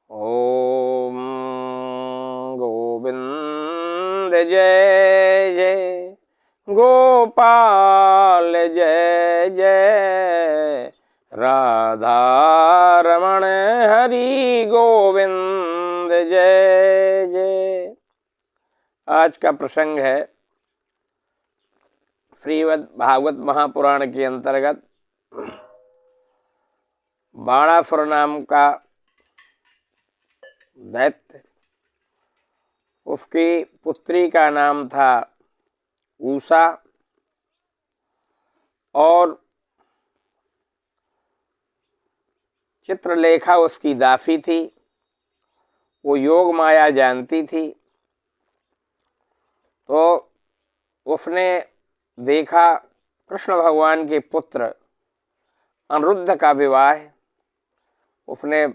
ओम गोविंद जय जय गोपाल जय जय राधा रमण हरि गोविंद जय जय। आज का प्रसंग है श्रीमद् भागवत महापुराण के अंतर्गत बाणासुर नाम का दैत्य, उसकी पुत्री का नाम था उषा और चित्रलेखा उसकी दासी थी। वो योग माया जानती थी। तो उसने देखा कृष्ण भगवान के पुत्र अनिरुद्ध का विवाह। उसने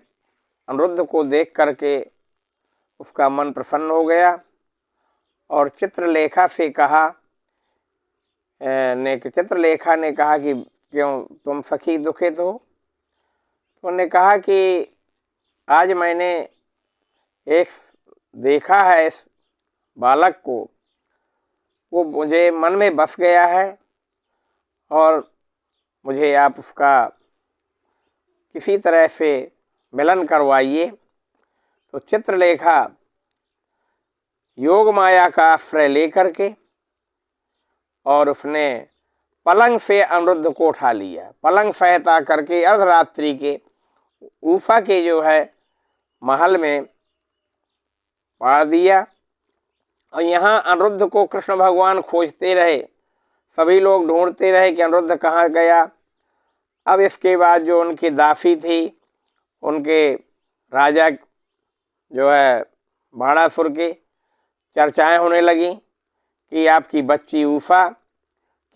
अनिरुद्ध को देख करके उसका मन प्रसन्न हो गया और चित्रलेखा ने कहा कि क्यों तुम सखी दुखित हो। तो उन्होंने कहा कि आज मैंने एक देखा है इस बालक को, वो मुझे मन में बस गया है और मुझे आप उसका किसी तरह से मिलन करवाइए। तो चित्रलेखा योग माया का आश्रय लेकर के और उसने पलंग से अनिरुद्ध को उठा लिया। पलंग सहायता करके अर्धरात्रि के उषा के जो है महल में पाड़ दिया। और यहाँ अनिरुद्ध को कृष्ण भगवान खोजते रहे, सभी लोग ढूंढते रहे कि अनिरुद्ध कहाँ गया। अब इसके बाद जो उनकी दासी थी, उनके राजा जो है बाणासुर के चर्चाएं होने लगी कि आपकी बच्ची उषा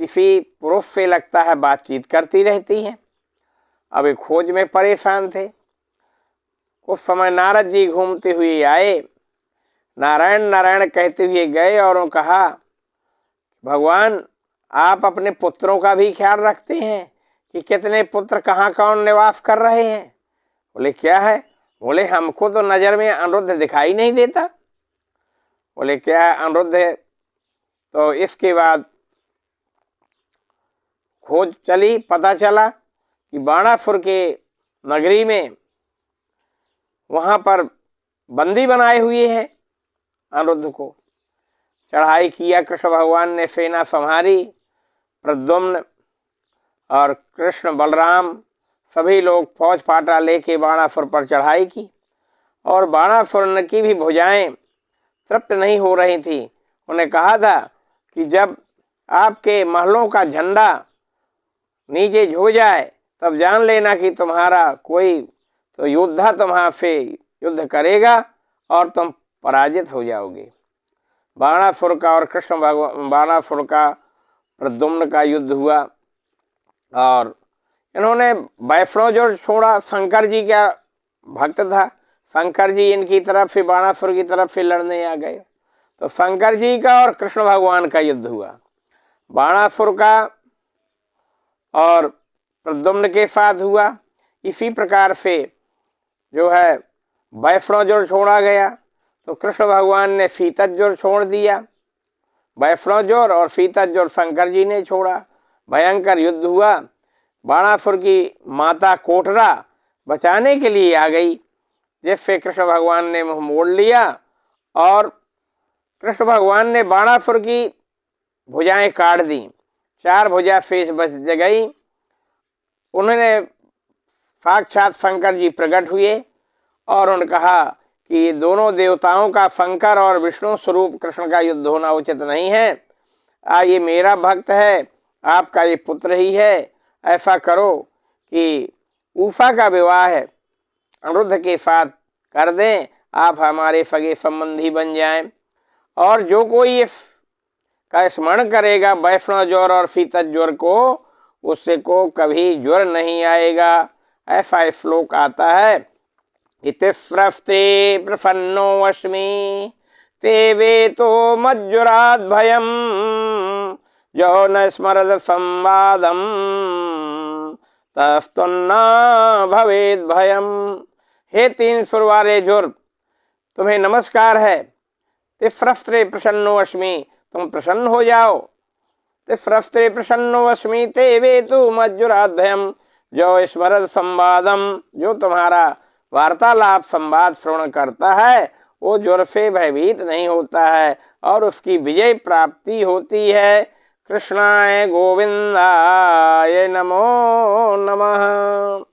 किसी पुरुष से लगता है बातचीत करती रहती है। अब एक खोज में परेशान थे। कुछ समय नारद जी घूमते हुए आए, नारायण नारायण कहते हुए गए और उन्होंने कहा, भगवान आप अपने पुत्रों का भी ख्याल रखते हैं कि कितने पुत्र कहाँ कौन निवास कर रहे हैं। बोले क्या है? बोले हमको तो नजर में अनिरुद्ध दिखाई नहीं देता। बोले क्या है अनिरुद्ध है? तो इसके बाद खोज चली, पता चला कि बाणासुर के नगरी में वहां पर बंदी बनाए हुए हैं अनिरुद्ध को। चढ़ाई किया, कृष्ण भगवान ने सेना संहारी। प्रद्युम्न और कृष्ण बलराम सभी लोग फौज फाटा लेके बाणासुर पर चढ़ाई की और बाणासुर की भी भुजाएं तृप्त नहीं हो रही थी। उन्हें कहा था कि जब आपके महलों का झंडा नीचे झुक जाए तब जान लेना कि तुम्हारा कोई तो योद्धा तुम्हारे युद्ध करेगा और तुम पराजित हो जाओगे। बाणासुर का और कृष्ण भगवान बाणासुर का प्रद्युम्न का युद्ध हुआ और इन्होंने वैष्णव जो छोड़ा, शंकर जी का भक्त था, शंकर जी इनकी तरफ से बाणासुर की तरफ से लड़ने आ गए। तो शंकर जी का और कृष्ण भगवान का युद्ध हुआ। बाणासुर का और प्रद्युम्न के साथ हुआ। इसी प्रकार से जो है वैष्णव जो छोड़ा गया तो कृष्ण भगवान ने सीतज्जुर छोड़ दिया। वैष्णव जोर और सीतज्जुर शंकर जी ने छोड़ा। भयंकर युद्ध हुआ। बाणासुर की माता कोटरा बचाने के लिए आ गई, जिससे कृष्ण भगवान ने मुंह मोड़ लिया और कृष्ण भगवान ने बाणासुर की भुजाएं काट दी। 4 भुजा शेष बच गई। उन्होंने साक्षात शंकर जी प्रकट हुए और उन्होंने कहा कि ये दोनों देवताओं का, शंकर और विष्णु स्वरूप कृष्ण का युद्ध होना उचित नहीं है। ये मेरा भक्त है, आपका ये पुत्र ही है। ऐसा करो कि उषा का विवाह अनिरुद्ध के साथ कर दें, आप हमारे सगे संबंधी बन जाएं। और जो कोई का स्मरण करेगा वैष्णव ज्वर और शीतल ज्वर को, उससे को कभी ज्वर नहीं आएगा। ऐसा श्लोक आता है, इतिस्रस्ते प्रसन्नो अस्मि ते वेतो मज्जुराद भयम जो न स्मरद संवादम तस्तुन्ना भवेद भयम। हे 3 सुर वाले जुर, तुम्हें नमस्कार है। तिफ्रस्त्रे प्रसन्नो अस्मि, तुम प्रसन्न हो जाओ। तिफ्रस्त्रे प्रसन्नो अस्मि ते वेतु मज्जुराध्ययम, जो स्मरद संवादम, जो तुम्हारा वार्तालाप संवाद श्रवण करता है वो ज्वर से भयभीत नहीं होता है और उसकी विजय प्राप्ति होती है। कृष्णाय गोविंदाय नमो नमः।